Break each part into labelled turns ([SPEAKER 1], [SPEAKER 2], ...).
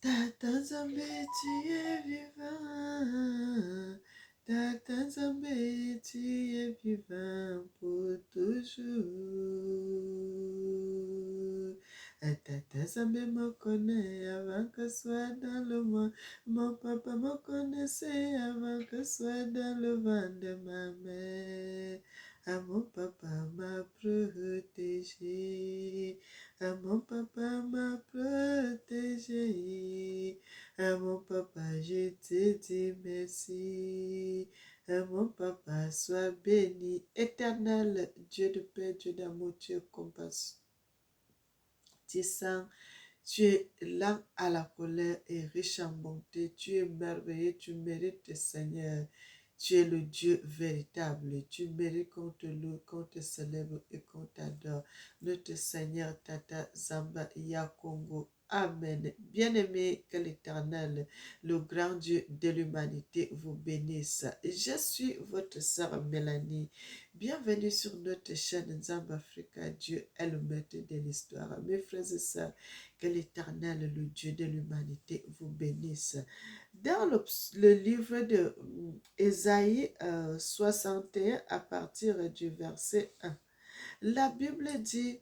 [SPEAKER 1] Tata Nzambe, tu es vivant. Tata Nzambe, tu es vivant pour toujours. Tata Nzambe me connaît avant que soit dans le monde. Mon papa me connaissait avant que soit dans le ventre de ma mère. Ah, mon papa m'a protégé. Ah, mon papa m'a protégé. Ah, mon papa, je te dis merci. Ah, mon papa, sois béni. Éternel, Dieu de paix, Dieu d'amour, Dieu compassion. Tu sens, tu es lent à la colère et riche en bonté. Tu es merveilleux, tu mérites, Seigneur. Tu es le Dieu véritable. Tu mérites qu'on te loue, qu'on te célèbre et qu'on t'adore. Notre Seigneur Tata Zamba Yakongo. Amen. Bien-aimé, que l'Éternel, le grand Dieu de l'humanité, vous bénisse. Je suis votre sœur Mélanie. Bienvenue sur notre chaîne Zamba Africa. Dieu est le maître de l'histoire. Mes frères et sœurs, que l'Éternel, le Dieu de l'humanité, vous bénisse. Dans le livre de Ésaïe 61, à partir du verset 1, la Bible dit: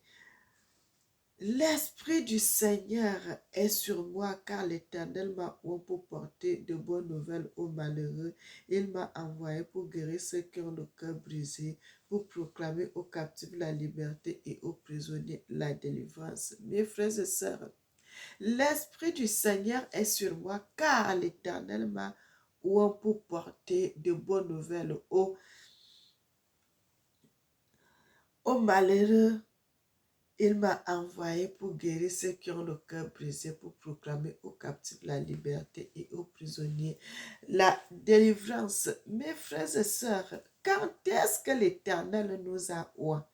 [SPEAKER 1] L'Esprit du Seigneur est sur moi, car l'Éternel m'a oint pour porter de bonnes nouvelles aux malheureux. Il m'a envoyé pour guérir ceux qui ont le cœur brisé, pour proclamer aux captifs la liberté et aux prisonniers la délivrance. Mes frères et sœurs, l'Esprit du Seigneur est sur moi, car l'Éternel m'a oint pour porter de bonnes nouvelles aux malheureux. Il m'a envoyé pour guérir ceux qui ont le cœur brisé, pour proclamer aux captifs la liberté et aux prisonniers la délivrance. Mes frères et sœurs, quand est-ce que l'Éternel nous a oint?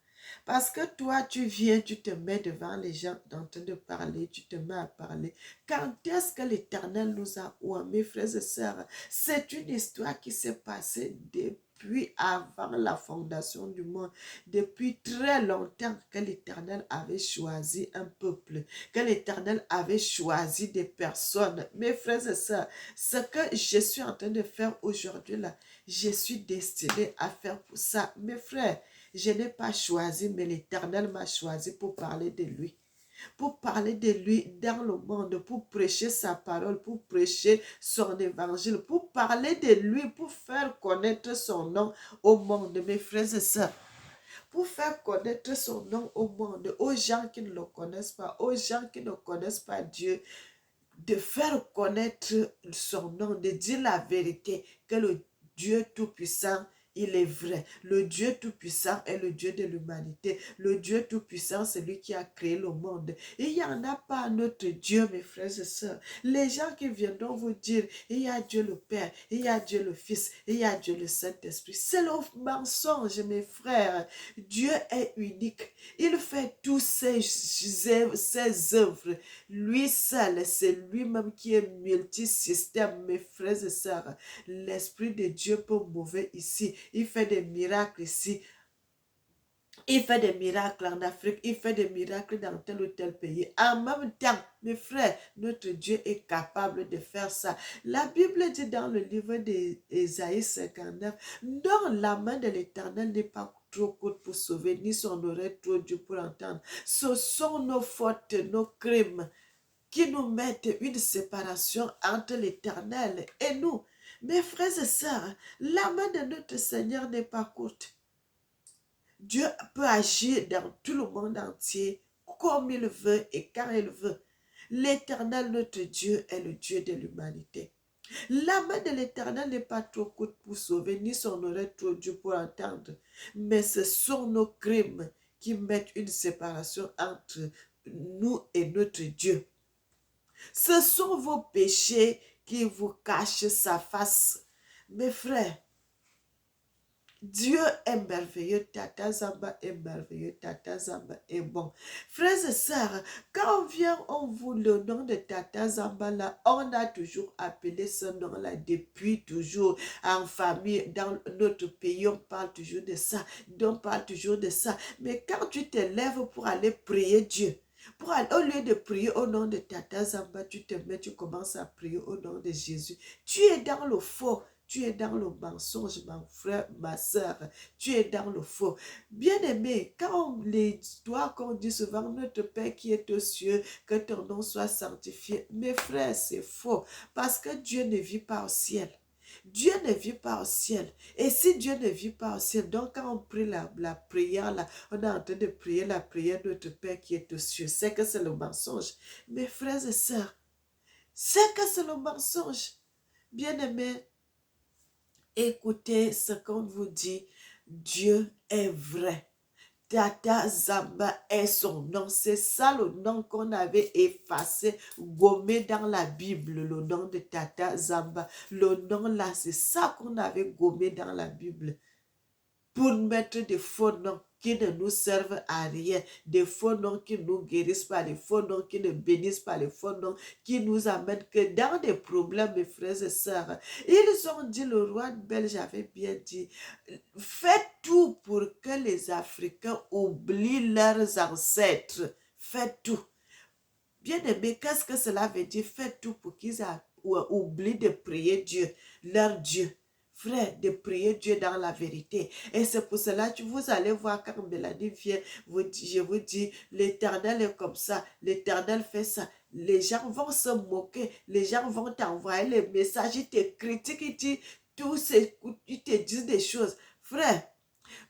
[SPEAKER 1] Parce que toi, tu viens, tu te mets devant les gens en train de parler, tu te mets à parler. Quand est-ce que l'Éternel nous a oint, mes frères et sœurs? C'est une histoire qui s'est passée depuis avant la fondation du monde, depuis très longtemps que l'Éternel avait choisi un peuple, que l'Éternel avait choisi des personnes. Mes frères et sœurs, ce que je suis en train de faire aujourd'hui là, je suis destinée à faire pour ça. Mes frères, je n'ai pas choisi, mais l'Éternel m'a choisi pour parler de lui. Pour parler de lui dans le monde, pour prêcher sa parole, pour prêcher son évangile, pour parler de lui, pour faire connaître son nom au monde, mes frères et sœurs. Pour faire connaître son nom au monde, aux gens qui ne le connaissent pas, aux gens qui ne connaissent pas Dieu, de faire connaître son nom, de dire la vérité, que le Dieu Tout-Puissant, il est vrai. Le Dieu Tout-Puissant est le Dieu de l'humanité. Le Dieu Tout-Puissant, c'est lui qui a créé le monde. Il n'y en a pas un autre Dieu, mes frères et sœurs. Les gens qui viendront vous dire, il y a Dieu le Père, il y a Dieu le Fils, il y a Dieu le Saint-Esprit. C'est le mensonge, mes frères. Dieu est unique. Il fait tous ses œuvres. Lui seul, c'est lui-même qui est multisystème, mes frères et sœurs. L'Esprit de Dieu peut mouvoir ici. Il fait des miracles ici. Il fait des miracles en Afrique, il fait des miracles dans tel ou tel pays. En même temps, mes frères, notre Dieu est capable de faire ça. La Bible dit dans le livre d'Ésaïe 59, non, la main de l'Éternel n'est pas trop courte pour sauver, ni son oreille trop dure pour entendre. Ce sont nos fautes, nos crimes qui nous mettent une séparation entre l'Éternel et nous. Mes frères et sœurs, la main de notre Seigneur n'est pas courte. Dieu peut agir dans tout le monde entier comme il veut et quand il veut. L'Éternel, notre Dieu, est le Dieu de l'humanité. La main de l'Éternel n'est pas trop courte pour sauver, ni son oreille trop dure pour entendre. Mais ce sont nos crimes qui mettent une séparation entre nous et notre Dieu. Ce sont vos péchés qui vous cachent sa face. Mes frères, Dieu est merveilleux, Tata Zamba est merveilleux, Tata Zamba est bon. Frères et sœurs, quand on vient, on vous le nom de Tata Zamba là, on a toujours appelé ce nom-là depuis toujours en famille, dans notre pays, on parle toujours de ça, on parle toujours de ça. Mais quand tu te lèves pour aller prier Dieu, Au lieu de prier au nom de Tata Zamba, tu commences à prier au nom de Jésus. Tu es dans le faux. Tu es dans le mensonge, mon frère, ma soeur. Tu es dans le faux. Bien-aimé, qu'on dit souvent, notre Père qui est aux cieux, que ton nom soit sanctifié. Mes frères, c'est faux. Parce que Dieu ne vit pas au ciel. Dieu ne vit pas au ciel. Et si Dieu ne vit pas au ciel, donc quand on prie la prière, là, on est en train de prier la prière de notre Père qui est aux cieux. C'est que c'est le mensonge. Mes frères et sœurs, c'est que c'est le mensonge. Bien-aimés, écoutez ce qu'on vous dit. Dieu est vrai. Tata Zamba est son nom. C'est ça le nom qu'on avait effacé, gommé dans la Bible, le nom de Tata Zamba. Le nom là, c'est ça qu'on avait gommé dans la Bible pour mettre des faux noms qui ne nous servent à rien, des faux noms qui ne nous guérissent pas, des faux noms qui ne bénissent pas, des faux noms qui nous amènent que dans des problèmes, mes frères et sœurs. Ils ont dit, le roi belge avait bien dit, faites tout pour que les Africains oublient leurs ancêtres. Faites tout. Bien aimé, qu'est-ce que cela veut dire? Faites tout pour qu'ils oublient de prier Dieu, leur Dieu. Frère, de prier Dieu dans la vérité. Et c'est pour cela que vous allez voir quand Mélanie vient, je vous dis, l'Éternel est comme ça, l'Éternel fait ça. Les gens vont se moquer, les gens vont t'envoyer les messages, ils te critiquent, ils te disent des choses. Frère,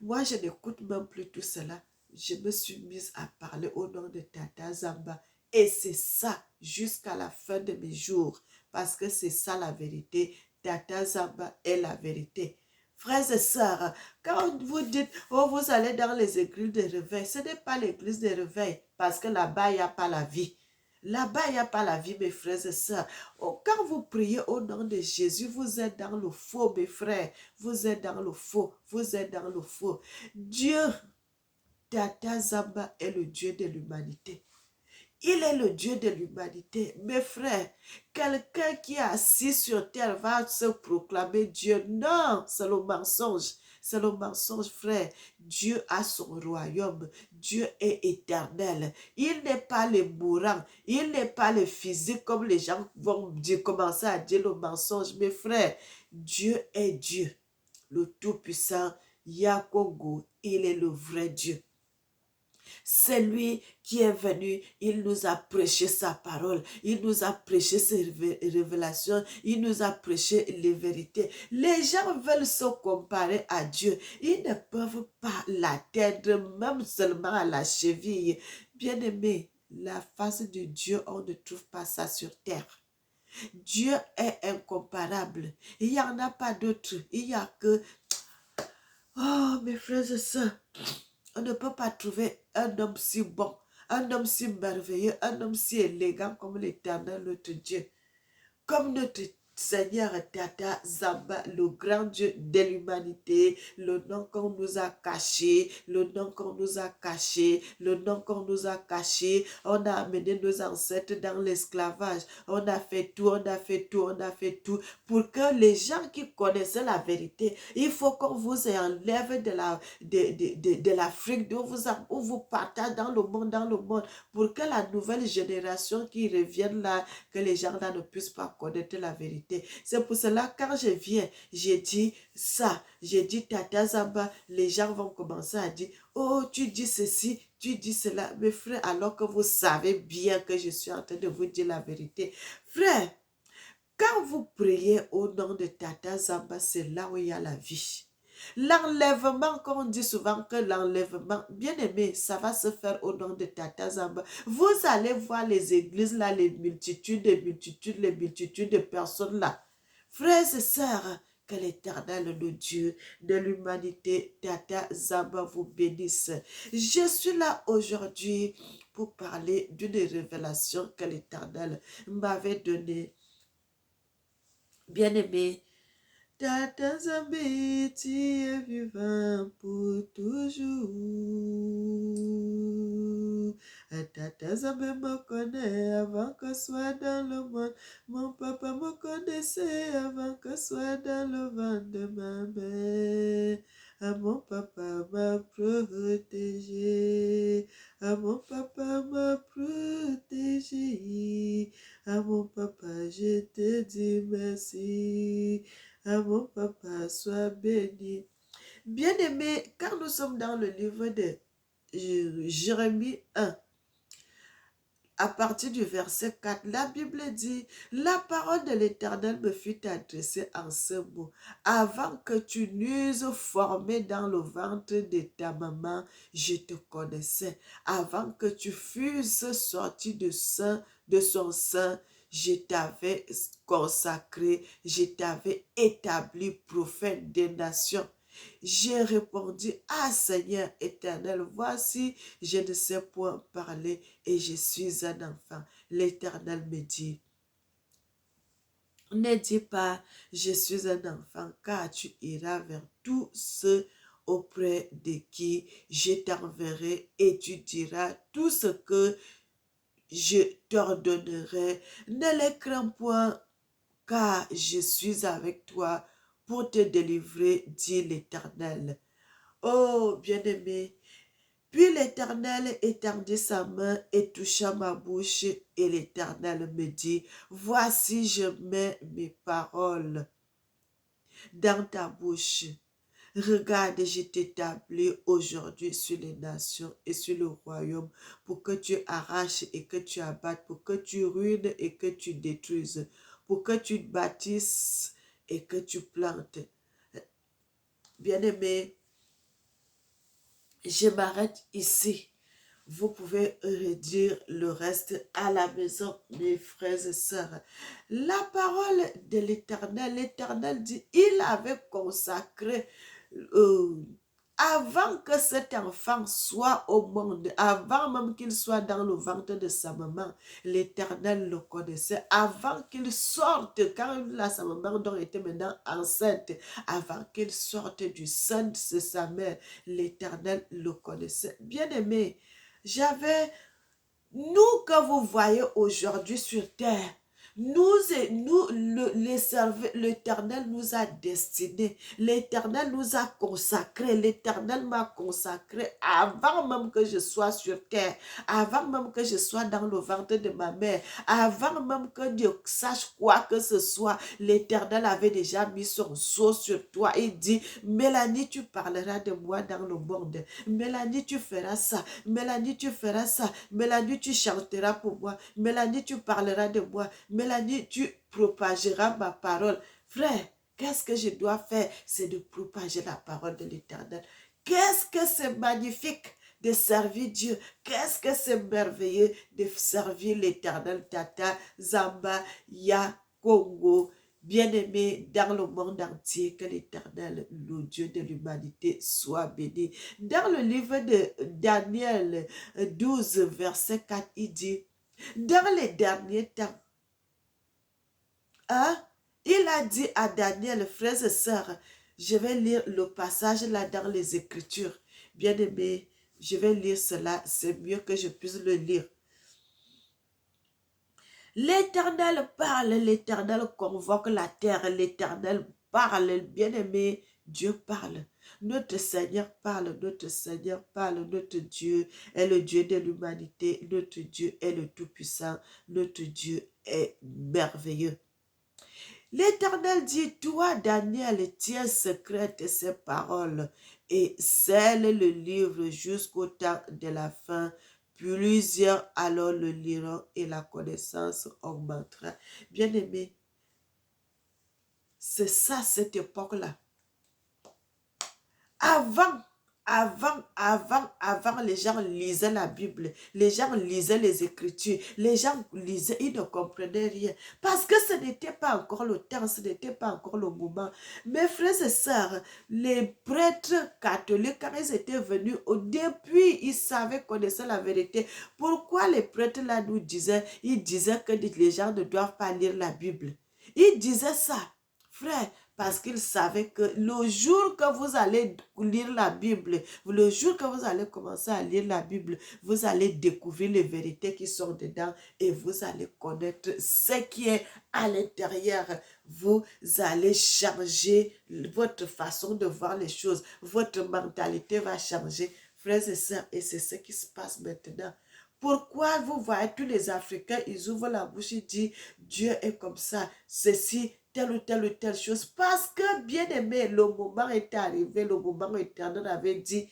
[SPEAKER 1] moi je n'écoute même plus tout cela. Je me suis mise à parler au nom de Tata Zamba. Et c'est ça jusqu'à la fin de mes jours. Parce que c'est ça la vérité. Tata Zamba est la vérité. Frères et sœurs, quand vous dites, oh, vous allez dans les églises de réveil, ce n'est pas l'église de réveil, parce que là-bas, il n'y a pas la vie. Là-bas, il n'y a pas la vie, mes frères et sœurs. Oh, quand vous priez au nom de Jésus, vous êtes dans le faux, mes frères. Vous êtes dans le faux. Vous êtes dans le faux. Dieu, Tata Zamba, est le Dieu de l'humanité. Il est le Dieu de l'humanité. Mes frères, quelqu'un qui est assis sur terre va se proclamer Dieu. Non, c'est le mensonge. C'est le mensonge, frère. Dieu a son royaume. Dieu est éternel. Il n'est pas le mourant. Il n'est pas le physique comme les gens vont commencer à dire le mensonge. Mes frères, Dieu est Dieu. Le Tout-Puissant, Yakogo, il est le vrai Dieu. C'est lui qui est venu, il nous a prêché sa parole, il nous a prêché ses révélations, il nous a prêché les vérités. Les gens veulent se comparer à Dieu, ils ne peuvent pas l'atteindre même seulement à la cheville. Bien-aimé, la face de Dieu, on ne trouve pas ça sur terre. Dieu est incomparable. Il n'y en a pas d'autre. Il n'y a que... Oh, mes frères et sœurs, on ne peut pas trouver un homme si bon, un homme si merveilleux, un homme si élégant comme l'Éternel, notre Dieu. Comme notre Seigneur Tata Zamba, le grand Dieu de l'humanité, le nom qu'on nous a caché, le nom qu'on nous a caché, le nom qu'on nous a caché. On a amené nos ancêtres dans l'esclavage. On a fait tout, on a fait tout, on a fait tout. Pour que les gens qui connaissaient la vérité, il faut qu'on vous enlève de l'Afrique, où vous partez dans le monde, pour que la nouvelle génération qui revienne là, que les gens là ne puissent pas connaître la vérité. C'est pour cela, quand je viens, j'ai dit ça, j'ai dit Tata Zamba, les gens vont commencer à dire, oh, tu dis ceci, tu dis cela, mes frères, alors que vous savez bien que je suis en train de vous dire la vérité. Frère, quand vous priez au nom de Tata Zamba, c'est là où il y a la vie. L'enlèvement, comme on dit souvent que l'enlèvement, bien aimé, ça va se faire au nom de Tata Zamba. Vous allez voir les églises là, les multitudes de personnes là. Frères et sœurs, que l'Éternel, le Dieu de l'humanité, Tata Zamba, vous bénisse. Je suis là aujourd'hui pour parler d'une révélation que l'Éternel m'avait donnée. Bien aimé, Tata Zambé, tu es vivant pour toujours. Tata Zambé me connaît avant que soit dans le monde. Mon papa me connaissait avant que soit dans le ventre de ma mère. Ah, mon papa m'a protégé. Ah, mon papa m'a protégé. Ah, mon papa, je te dis merci. Ah, mon papa, sois béni. Bien-aimé, car nous sommes dans le livre de Jérémie 1, à partir du verset 4, la Bible dit, la parole de l'Éternel me fut adressée en ce mot. Avant que tu n'euses formé dans le ventre de ta maman, je te connaissais. Avant que tu fusses sorti de son sein, je t'avais consacré, je t'avais établi prophète des nations. J'ai répondu, ah Seigneur éternel, voici, je ne sais point parler et je suis un enfant. L'Éternel me dit, ne dis pas, je suis un enfant, car tu iras vers tous ceux auprès de qui je t'enverrai et tu diras tout ce que je t'ordonnerai. Ne les crains point, car je suis avec toi pour te délivrer, dit l'Éternel. Oh, bien-aimé, puis l'Éternel étendit sa main et toucha ma bouche, et l'Éternel me dit, voici, je mets mes paroles dans ta bouche. Regarde, je t'établis aujourd'hui sur les nations et sur le royaume pour que tu arraches et que tu abattes, pour que tu ruines et que tu détruises, pour que tu bâtisses et que tu plantes. Bien-aimé, je m'arrête ici. Vous pouvez redire le reste à la maison, mes frères et sœurs. La parole de l'Éternel dit, il avait consacré avant que cet enfant soit au monde, avant même qu'il soit dans le ventre de sa maman, l'Éternel le connaissait. Avant qu'il sorte, quand sa maman donc était maintenant enceinte, avant qu'il sorte du sein de sa mère, l'Éternel le connaissait. Bien-aimé, nous que vous voyez aujourd'hui sur terre, l'Éternel nous a destinés, l'Éternel nous a consacrés, l'Éternel m'a consacré avant même que je sois sur terre, avant même que je sois dans le ventre de ma mère, avant même que Dieu sache quoi que ce soit, l'Éternel avait déjà mis son sceau sur toi. Il dit, Mélanie, tu parleras de moi dans le monde. Mélanie, tu feras ça. Mélanie, tu feras ça. Mélanie, tu chanteras pour moi. Mélanie, tu parleras de moi. Mélanie, tu propageras ma parole. Frère, qu'est-ce que je dois faire? C'est de propager la parole de l'Éternel. Qu'est-ce que c'est magnifique de servir Dieu. Qu'est-ce que c'est merveilleux de servir l'Éternel. Tata, Zamba, Ya, Congo, bien-aimé dans le monde entier, que l'Éternel, le Dieu de l'humanité, soit béni. Dans le livre de Daniel 12, verset 4, il dit, dans les derniers temps, il a dit à Daniel, frères et sœurs, je vais lire le passage là dans les Écritures. Bien-aimé, je vais lire cela, c'est mieux que je puisse le lire. L'Éternel parle, l'Éternel convoque la terre, l'Éternel parle, bien-aimé, Dieu parle. Notre Seigneur parle, notre Seigneur parle, notre Dieu est le Dieu de l'humanité, notre Dieu est le Tout-Puissant, notre Dieu est merveilleux. L'Éternel dit, toi, Daniel, tiens secrète ces paroles et scelle le livre jusqu'au temps de la fin. Plusieurs alors le liront et la connaissance augmentera. Bien-aimé, c'est ça cette époque-là. Avant, les gens lisaient la Bible, les gens lisaient les Écritures, les gens lisaient, ils ne comprenaient rien. Parce que ce n'était pas encore le temps, ce n'était pas encore le moment. Mes frères et sœurs, les prêtres catholiques, quand ils étaient venus, depuis, ils savaient, connaissaient la vérité. Pourquoi les prêtres là nous disaient, ils disaient que les gens ne doivent pas lire la Bible. Ils disaient ça, frère. parce qu'il savait que le jour que vous allez lire la Bible, le jour que vous allez commencer à lire la Bible, vous allez découvrir les vérités qui sont dedans et vous allez connaître ce qui est à l'intérieur. Vous allez changer votre façon de voir les choses. Votre mentalité va changer, frères et sœurs, et c'est ce qui se passe maintenant. Pourquoi vous voyez tous les Africains, ils ouvrent la bouche et disent Dieu est comme ça, ceci, telle ou telle chose. Parce que, bien aimé, le moment est arrivé, le moment éternel avait dit,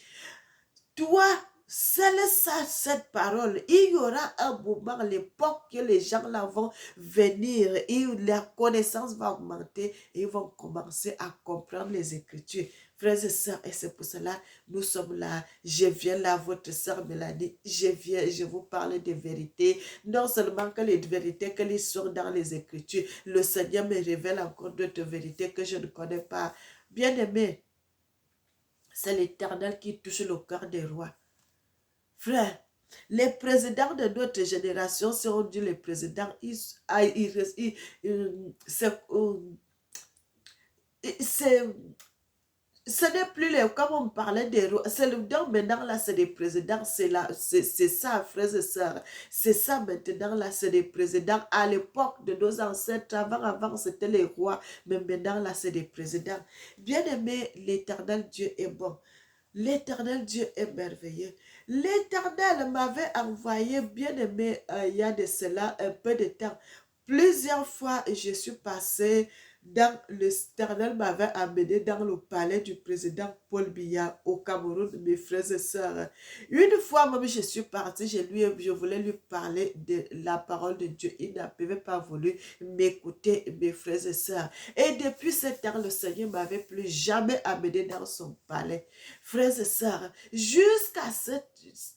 [SPEAKER 1] toi, seule ça, cette parole, il y aura un moment, l'époque que les gens là vont venir et leur connaissance va augmenter et ils vont commencer à comprendre les Écritures. Frères et sœurs, et c'est pour cela nous sommes là. Je viens là, votre sœur Mélanie, je viens, je vous parle des vérités. Non seulement que les vérités que sont dans les Écritures, le Seigneur me révèle encore d'autres vérités que je ne connais pas. Bien aimé, c'est l'Éternel qui touche le cœur des rois. Frère, les présidents de notre génération, si on dit les présidents, ce n'est plus les, comme on parlait des rois, c'est le donc maintenant là, c'est des présidents, c'est ça, frères et sœurs, c'est ça maintenant là, c'est des présidents. À l'époque de nos ancêtres, avant c'était les rois, mais maintenant là, c'est des présidents. Bien aimé, l'Éternel Dieu est bon. L'Éternel Dieu est merveilleux. L'Éternel m'avait envoyé, bien aimé, il y a de cela un peu de temps. Plusieurs fois, je suis passée dans l'Éternel m'avait amené dans le palais du président Paul Biya au Cameroun, mes frères et sœurs. Une fois même, je suis partie, je voulais lui parler de la parole de Dieu. Il n'avait pas voulu m'écouter, mes frères et sœurs. Et depuis ce temps, le Seigneur m'avait plus jamais amené dans son palais. Frères et sœurs, jusqu'à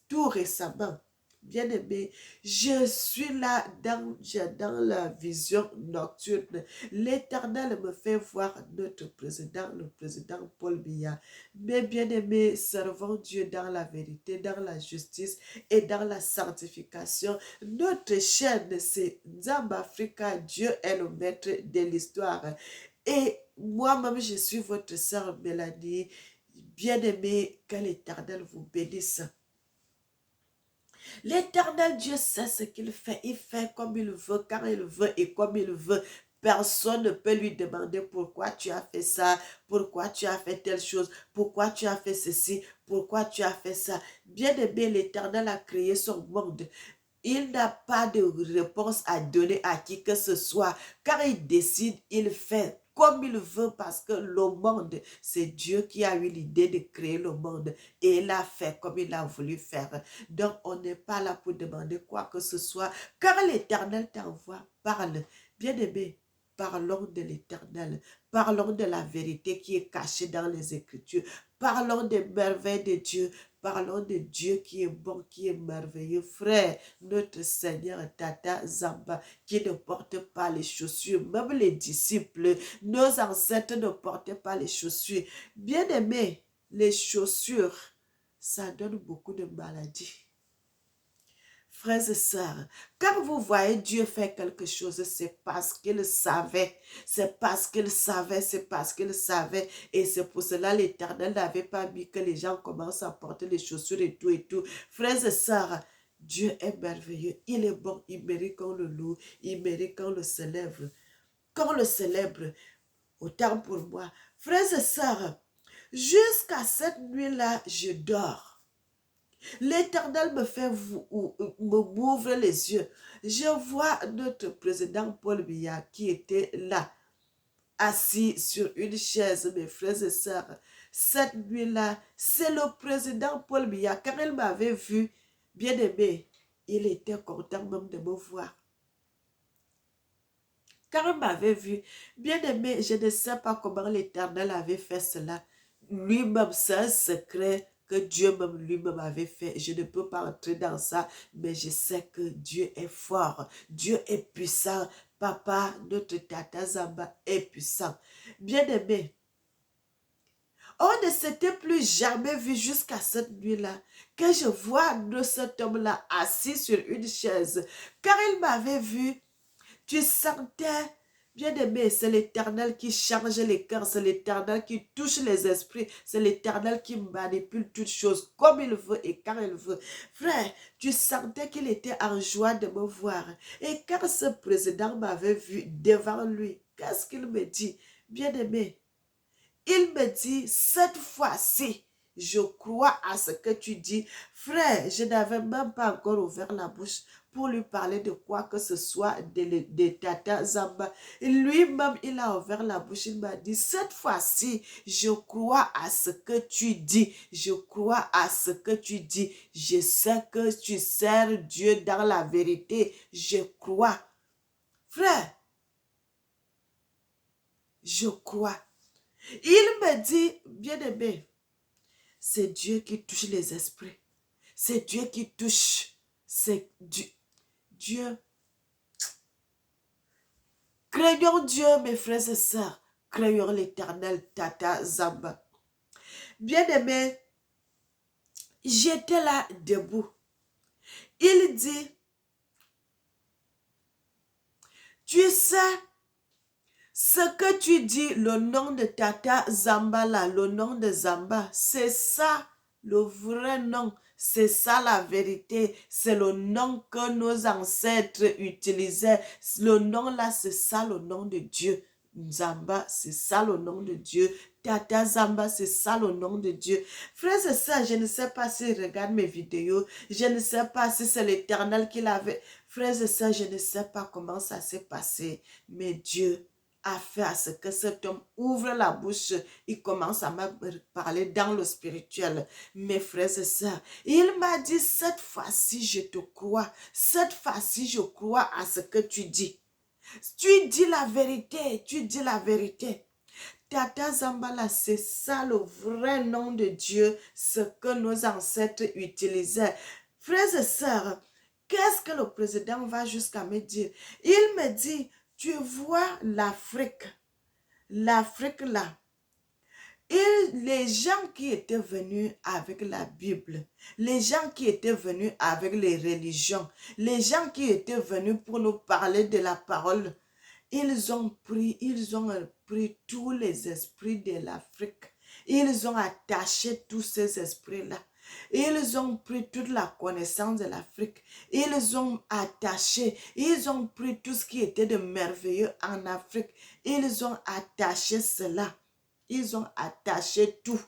[SPEAKER 1] tout récemment, bien aimé, je suis là dans la vision nocturne. L'Éternel me fait voir notre président, le président Paul Biya. Mais bien aimé, servons Dieu dans la vérité, dans la justice et dans la sanctification. Notre chaîne, c'est Zambafrika. Dieu est le maître de l'histoire. Et moi-même, je suis votre sœur Mélanie. Bien-aimé, que l'Éternel vous bénisse. L'Éternel Dieu sait ce qu'il fait. Il fait comme il veut, quand il veut et comme il veut. Personne ne peut lui demander pourquoi tu as fait ça, pourquoi tu as fait telle chose, pourquoi tu as fait ceci, pourquoi tu as fait ça. Bien-aimé, l'Éternel a créé son monde. Il n'a pas de réponse à donner à qui que ce soit. Quand il décide, il fait comme il veut parce que le monde, c'est Dieu qui a eu l'idée de créer le monde et il a fait comme il a voulu faire. Donc, on n'est pas là pour demander quoi que ce soit. Quand l'Éternel t'envoie, parle. Bien-aimé, parlons de l'Éternel. Parlons de la vérité qui est cachée dans les Écritures. Parlons des merveilles de Dieu. Parlons de Dieu qui est bon, qui est merveilleux. Frère, notre Seigneur Tata Zamba, qui ne porte pas les chaussures, même les disciples, nos ancêtres ne portaient pas les chaussures. Bien aimé, les chaussures, ça donne beaucoup de maladies. Frères et sœurs, quand vous voyez Dieu faire quelque chose, c'est parce qu'il savait. C'est parce qu'il savait, c'est parce qu'il savait. Et c'est pour cela l'Éternel n'avait pas mis que les gens commencent à porter les chaussures et tout et tout. Frères et sœurs, Dieu est merveilleux. Il est bon. Il mérite qu'on le loue. Il mérite qu'on le célèbre. Qu'on le célèbre. Autant pour moi. Frères et sœurs, jusqu'à cette nuit-là, je dors. L'Éternel m'ouvre les yeux. Je vois notre président Paul Biya qui était là, assis sur une chaise, mes frères et sœurs. Cette nuit-là, c'est le président Paul Biya. Quand il m'avait vu, bien aimé, il était content même de me voir. Quand il m'avait vu, bien aimé, je ne sais pas comment l'Éternel avait fait cela. Lui-même, c'est un secret que Dieu même lui-même avait fait. Je ne peux pas entrer dans ça, mais je sais que Dieu est fort. Dieu est puissant. Papa, notre Tata Zamba est puissant. Bien-aimé, on ne s'était plus jamais vu jusqu'à cette nuit-là. Que je vois cet homme-là assis sur une chaise. Car il m'avait vu, tu sentais Bien-aimé, c'est l'Éternel qui change les cœurs, c'est l'Éternel qui touche les esprits, c'est l'Éternel qui manipule toutes choses comme il veut et quand il veut. Frère, tu sentais qu'il était en joie de me voir. Et quand ce président m'avait vu devant lui, qu'est-ce qu'il me dit? Bien-aimé, il me dit, cette fois-ci, je crois à ce que tu dis. Frère, je n'avais même pas encore ouvert la bouche pour lui parler de quoi que ce soit de Tata Zamba. Lui-même, il a ouvert la bouche, il m'a dit, cette fois-ci, je crois à ce que tu dis. Je crois à ce que tu dis. Je sais que tu sers Dieu dans la vérité. Je crois. Frère, je crois. Il me dit, bien-aimé, c'est Dieu qui touche les esprits. C'est Dieu qui touche. C'est Dieu. Dieu. Craignons Dieu, mes frères et sœurs. Craignons l'Éternel, Tata Zamba. Bien-aimé, j'étais là debout. Il dit, tu sais, ce que tu dis, le nom de Tata Zamba là, le nom de Zamba, c'est ça, le vrai nom. C'est ça la vérité. C'est le nom que nos ancêtres utilisaient. Le nom là, c'est ça le nom de Dieu. Zamba, c'est ça le nom de Dieu. Tata Zamba, c'est ça le nom de Dieu. Frères et sœurs, je ne sais pas s'ils regardent mes vidéos. Je ne sais pas si c'est l'Éternel qui l'avait. Frères et sœurs, je ne sais pas comment ça s'est passé. Mais Dieu a fait à ce que cet homme ouvre la bouche, il commence à me parler dans le spirituel. Mes frères et sœurs, il m'a dit, cette fois-ci, je te crois. Cette fois-ci, je crois à ce que tu dis. Tu dis la vérité, tu dis la vérité. Tata Zambala, c'est ça le vrai nom de Dieu, ce que nos ancêtres utilisaient. Frères et sœurs, qu'est-ce que le président va jusqu'à me dire? Il me dit, tu vois l'Afrique là, et les gens qui étaient venus avec la Bible, les gens qui étaient venus avec les religions, les gens qui étaient venus pour nous parler de la parole, ils ont pris tous les esprits de l'Afrique. Ils ont attaché tous ces esprits-là. Ils ont pris toute la connaissance de l'Afrique. Ils ont attaché, ils ont pris tout ce qui était de merveilleux en Afrique. Ils ont attaché cela. Ils ont attaché tout.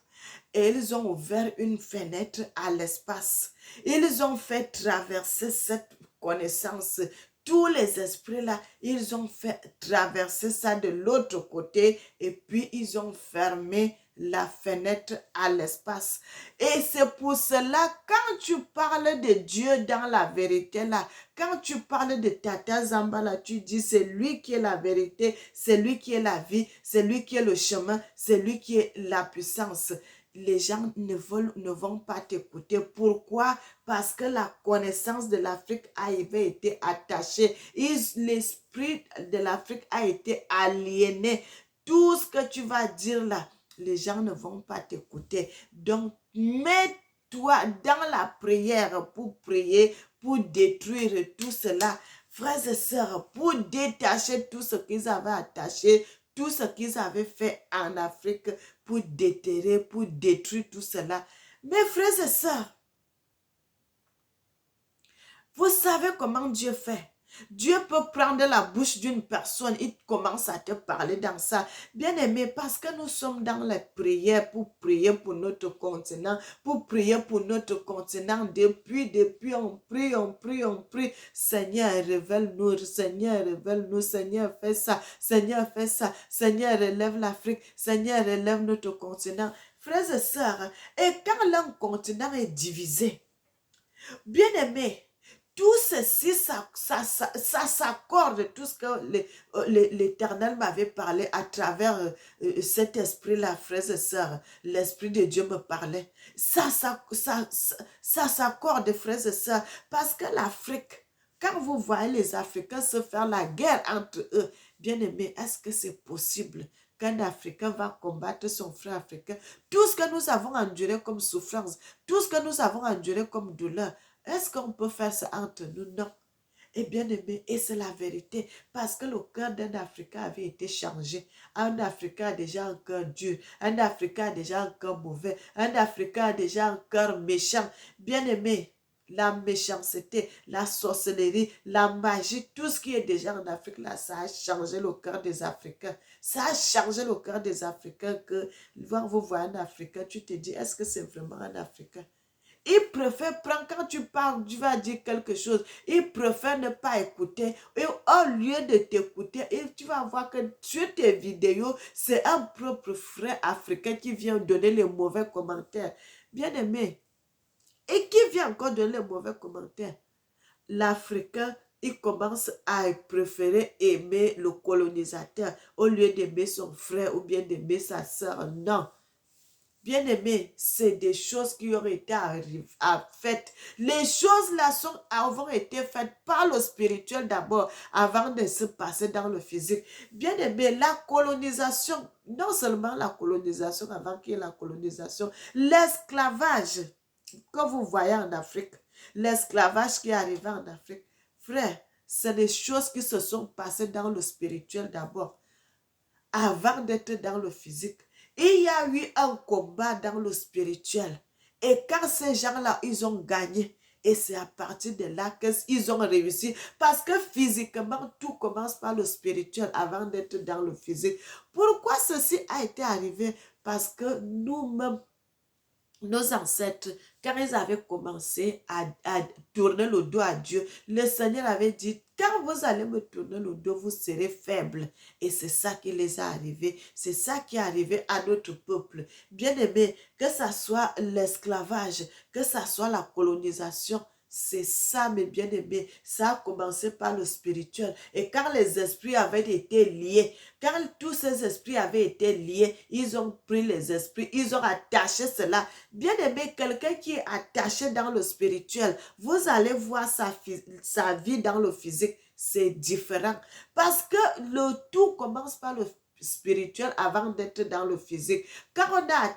[SPEAKER 1] Et ils ont ouvert une fenêtre à l'espace. Ils ont fait traverser cette connaissance. Tous les esprits-là, ils ont fait traverser ça de l'autre côté et puis ils ont fermé la fenêtre à l'espace. Et c'est pour cela, quand tu parles de Dieu dans la vérité là, quand tu parles de Tata Zamba là, tu dis c'est lui qui est la vérité, c'est lui qui est la vie, c'est lui qui est le chemin, c'est lui qui est la puissance. Les gens ne vont pas t'écouter. Pourquoi? Parce que la connaissance de l'Afrique avait été attachée. L'esprit de l'Afrique a été aliéné. Tout ce que tu vas dire là, les gens ne vont pas t'écouter. Donc, mets-toi dans la prière pour prier, pour détruire tout cela. Frères et sœurs, pour détacher tout ce qu'ils avaient attaché, tout ce qu'ils avaient fait en Afrique, pour déterrer, pour détruire tout cela. Mes frères et sœurs, vous savez comment Dieu fait. Dieu peut prendre la bouche d'une personne, il commence à te parler dans ça. Bien-aimé, parce que nous sommes dans la prière pour prier pour notre continent, pour prier pour notre continent. Depuis, on prie, on prie, on prie. Seigneur, révèle-nous, Seigneur, révèle-nous, Seigneur, fais ça, Seigneur, fais ça, Seigneur, relève l'Afrique, Seigneur, relève notre continent. Frères et sœurs, et quand l'un continent est divisé, bien-aimé, tout ceci, ça s'accorde, tout ce que l'Éternel m'avait parlé à travers cet esprit-là, frères et sœurs. L'Esprit de Dieu me parlait. Ça s'accorde, frères et sœurs, parce que l'Afrique, quand vous voyez les Africains se faire la guerre entre eux, bien aimé, est-ce que c'est possible qu'un Africain va combattre son frère africain? Tout ce que nous avons enduré comme souffrance, tout ce que nous avons enduré comme douleur, est-ce qu'on peut faire ça entre nous? Non. Et bien aimé, et c'est la vérité, parce que le cœur d'un Africain avait été changé. Un Africain a déjà un cœur dur, un Africain a déjà un cœur mauvais, un Africain a déjà un cœur méchant. Bien aimé, la méchanceté, la sorcellerie, la magie, tout ce qui est déjà en Afrique, là, ça a changé le cœur des Africains. Ça a changé le cœur des Africains que, quand vous voyez un Africain, tu te dis, est-ce que c'est vraiment un Africain? Il préfère prendre, quand tu parles, tu vas dire quelque chose, il préfère ne pas écouter. Et au lieu de t'écouter, tu vas voir que sur tes vidéos, c'est un propre frère africain qui vient donner les mauvais commentaires. Bien aimé. Et qui vient encore donner les mauvais commentaires? L'Africain, il commence à préférer aimer le colonisateur au lieu d'aimer son frère ou bien d'aimer sa soeur. Non. Bien aimé, c'est des choses qui auraient été faites. Les choses là ont été faites par le spirituel d'abord, avant de se passer dans le physique. Bien aimé, la colonisation, non seulement la colonisation, avant qu'il y ait la colonisation, l'esclavage que vous voyez en Afrique, l'esclavage qui est arrivé en Afrique, frère, c'est des choses qui se sont passées dans le spirituel d'abord, avant d'être dans le physique. Il y a eu un combat dans le spirituel. Et quand ces gens-là, ils ont gagné, et c'est à partir de là qu'ils ont réussi. Parce que physiquement, tout commence par le spirituel avant d'être dans le physique. Pourquoi ceci a été arrivé? Parce que nous-mêmes, nos ancêtres, quand ils avaient commencé à tourner le dos à Dieu, le Seigneur avait dit, quand vous allez me tourner le dos, vous serez faibles. Et c'est ça qui les a arrivés. C'est ça qui est arrivé à notre peuple. Bien aimé, que ça soit l'esclavage, que ça soit la colonisation, c'est ça, mes bien-aimés. Ça a commencé par le spirituel. Et quand les esprits avaient été liés, quand tous ces esprits avaient été liés, ils ont pris les esprits, ils ont attaché cela. Bien aimé, quelqu'un qui est attaché dans le spirituel, vous allez voir sa vie dans le physique, c'est différent. Parce que le tout commence par le spirituel avant d'être dans le physique. Quand on a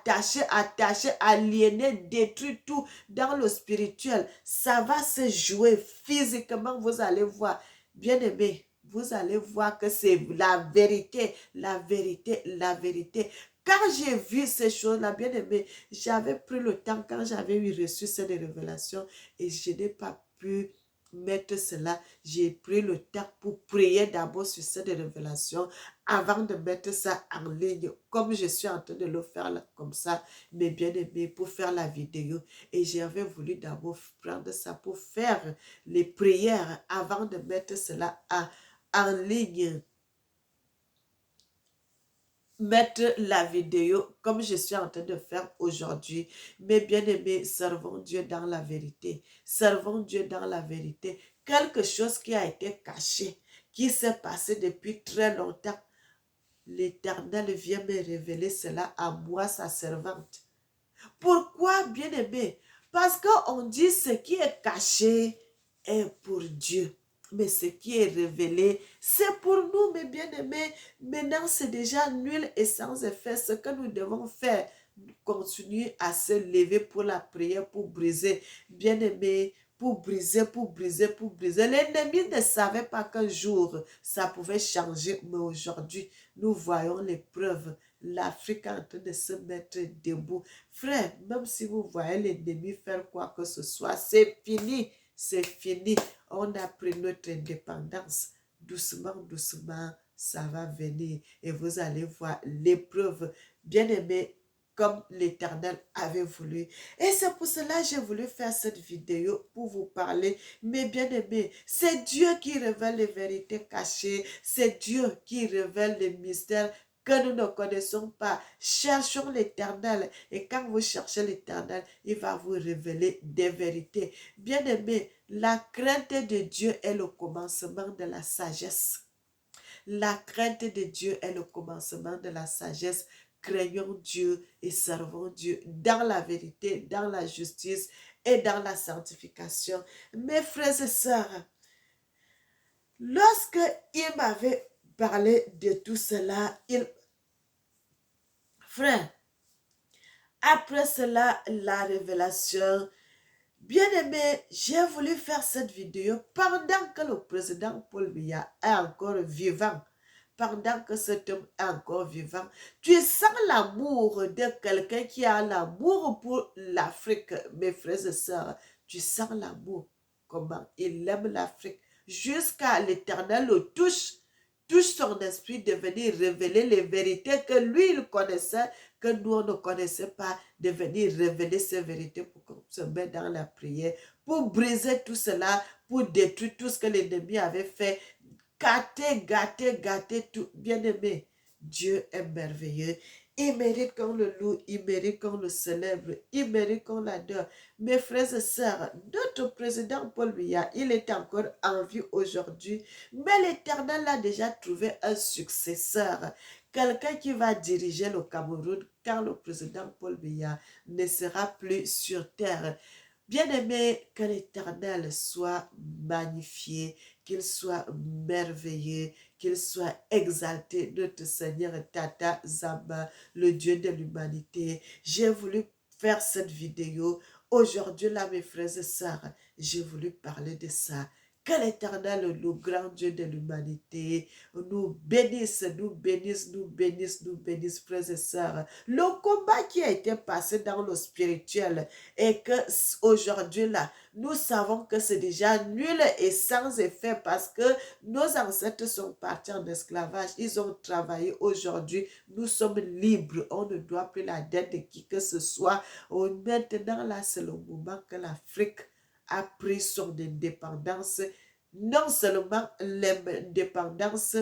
[SPEAKER 1] attaché, aliéné, détruit tout dans le spirituel, ça va se jouer physiquement, vous allez voir. Bien aimé, vous allez voir que c'est la vérité, la vérité, la vérité. Quand j'ai vu ces choses-là, bien aimé, j'avais pris le temps quand j'avais reçu cette révélation et je n'ai pas pu mettre cela. J'ai pris le temps pour prier d'abord sur cette révélation avant de mettre ça en ligne, comme je suis en train de le faire là, comme ça, mais bien aimé, pour faire la vidéo. Et j'avais voulu d'abord prendre ça pour faire les prières avant de mettre cela en ligne, mettre la vidéo comme je suis en train de faire aujourd'hui. Mais bien aimé, servons Dieu dans la vérité. Servons Dieu dans la vérité. Quelque chose qui a été caché, qui s'est passé depuis très longtemps. L'Éternel vient me révéler cela à moi, sa servante. Pourquoi, bien aimé? Parce qu'on dit ce qui est caché est pour Dieu. Mais ce qui est révélé, c'est pour nous, mes bien-aimés. Maintenant, c'est déjà nul et sans effet. Ce que nous devons faire, continuer à se lever pour la prière, pour briser. Bien-aimés, pour briser, pour briser, pour briser. L'ennemi ne savait pas qu'un jour, ça pouvait changer. Mais aujourd'hui, nous voyons les preuves. L'Afrique est en train de se mettre debout. Frère, même si vous voyez l'ennemi faire quoi que ce soit, c'est fini. C'est fini. On a pris notre indépendance. Doucement, doucement, ça va venir. Et vous allez voir l'épreuve. Bien aimé, comme l'Éternel avait voulu. Et c'est pour cela que j'ai voulu faire cette vidéo pour vous parler. Mais bien aimé, c'est Dieu qui révèle les vérités cachées. C'est Dieu qui révèle les mystères que nous ne connaissons pas. Cherchons l'Éternel. Et quand vous cherchez l'Éternel, il va vous révéler des vérités. Bien aimé, la crainte de Dieu est le commencement de la sagesse. La crainte de Dieu est le commencement de la sagesse. Craignons Dieu et servons Dieu dans la vérité, dans la justice et dans la sanctification. Mes frères et sœurs, lorsque il m'avait parlé de tout cela, frère, après cela, la révélation Bien-aimé, j'ai voulu faire cette vidéo pendant que le président Paul Biya est encore vivant. Pendant que cet homme est encore vivant, tu sens l'amour de quelqu'un qui a l'amour pour l'Afrique, mes frères et sœurs. Tu sens l'amour, comment il aime l'Afrique. Jusqu'à l'Éternel le touche son esprit de venir révéler les vérités que lui, il connaissait, que nous, on ne connaissait pas, de venir révéler ces vérités pour qu'on se mette dans la prière, pour briser tout cela, pour détruire tout ce que l'ennemi avait fait, gâter tout. Bien-aimé, Dieu est merveilleux. Il mérite qu'on le loue, il mérite qu'on le célèbre, il mérite qu'on l'adore. Mes frères et sœurs, notre président Paul Biya, il est encore en vie aujourd'hui, mais l'Éternel a déjà trouvé un successeur, quelqu'un qui va diriger le Cameroun, car le président Paul Biya ne sera plus sur terre. Bien-aimé, que l'Éternel soit magnifié, qu'il soit merveilleux, qu'il soit exalté, notre Seigneur Tata Zamba, le Dieu de l'humanité. J'ai voulu faire cette vidéo. Aujourd'hui, là, mes frères et sœurs, j'ai voulu parler de ça. Que l'Éternel, le grand Dieu de l'humanité, nous bénisse, nous bénisse, nous bénisse, nous bénisse, frères et sœurs. Le combat qui a été passé dans le spirituel et que aujourd'hui là, nous savons que c'est déjà nul et sans effet parce que nos ancêtres sont partis en esclavage, ils ont travaillé. Aujourd'hui, nous sommes libres, on ne doit plus la dette de qui que ce soit. Maintenant là, c'est le moment que l'Afrique a pris son indépendance, non seulement l'indépendance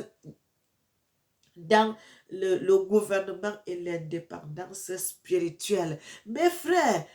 [SPEAKER 1] dans le gouvernement et l'indépendance spirituelle. Mes frères,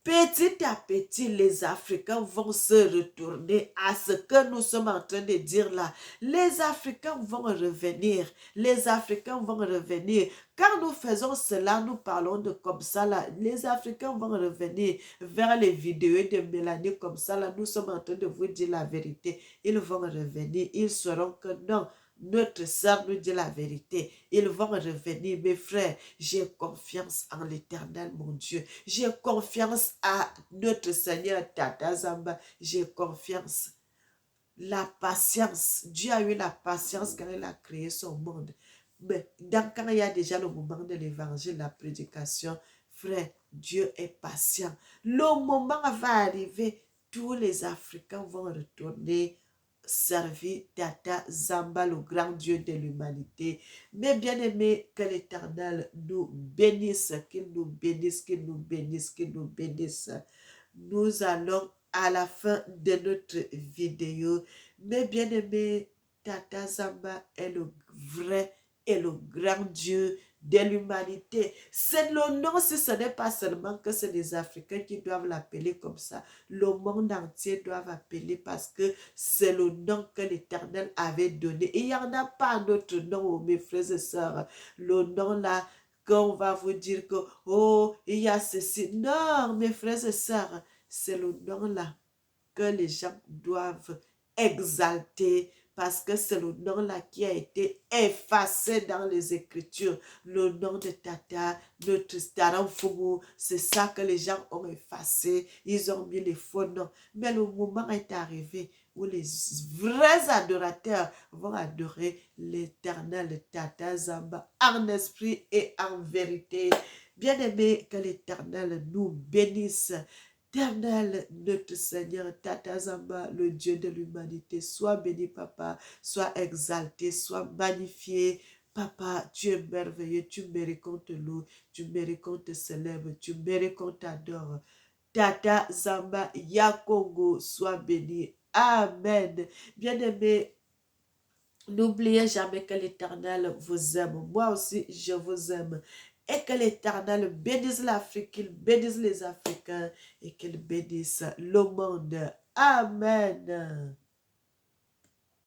[SPEAKER 1] petit à petit, les Africains vont se retourner à ce que nous sommes en train de dire là. Les Africains vont revenir. Les Africains vont revenir. Quand nous faisons cela, nous parlons de comme ça là. Les Africains vont revenir vers les vidéos de Mélanie comme ça là. Nous sommes en train de vous dire la vérité. Ils vont revenir. Ils sauront que non. Notre sœur nous dit la vérité. Ils vont revenir. Mes frères, j'ai confiance en l'Éternel, mon Dieu. J'ai confiance à notre Seigneur Tata Zamba. J'ai confiance. La patience. Dieu a eu la patience quand il a créé son monde. Mais quand il y a déjà le moment de l'évangile, la prédication, frère, Dieu est patient. Le moment va arriver, tous les Africains vont retourner servir Tata Zamba, le grand Dieu de l'humanité. Mais bien aimé, que l'Éternel nous bénisse, qu'il nous bénisse, qu'il nous bénisse, qu'il nous bénisse. Nous allons à la fin de notre vidéo. Mais bien aimé, Tata Zamba est le vrai et le grand Dieu de l'humanité. C'est le nom, si ce n'est pas seulement que c'est les Africains qui doivent l'appeler comme ça. Le monde entier doit l'appeler parce que c'est le nom que l'Éternel avait donné. Et il n'y en a pas d'autre nom, mes frères et sœurs. Le nom là, qu'on va vous dire que, oh, il y a ceci. Non, mes frères et sœurs, c'est le nom là que les gens doivent exalter parce que c'est le nom là qui a été effacé dans les Écritures. Le nom de Tata, notre Taramfumu, c'est ça que les gens ont effacé. Ils ont mis les faux noms. Mais le moment est arrivé où les vrais adorateurs vont adorer l'Éternel Tata Zamba en esprit et en vérité. Bien-aimé, que l'Éternel nous bénisse. Éternel, notre Seigneur, Tata Zamba, le Dieu de l'humanité, sois béni, Papa, sois exalté, sois magnifié. Papa, tu es merveilleux, tu mérites qu'on te loue, tu mérites qu'on te célèbre, tu mérites qu'on t'adore. Tata Zamba, Yakongo, sois béni. Amen. Bien-aimé, n'oubliez jamais que l'Éternel vous aime. Moi aussi, je vous aime. Et que l'Éternel bénisse l'Afrique, qu'il bénisse les Africains et qu'il bénisse le monde. Amen.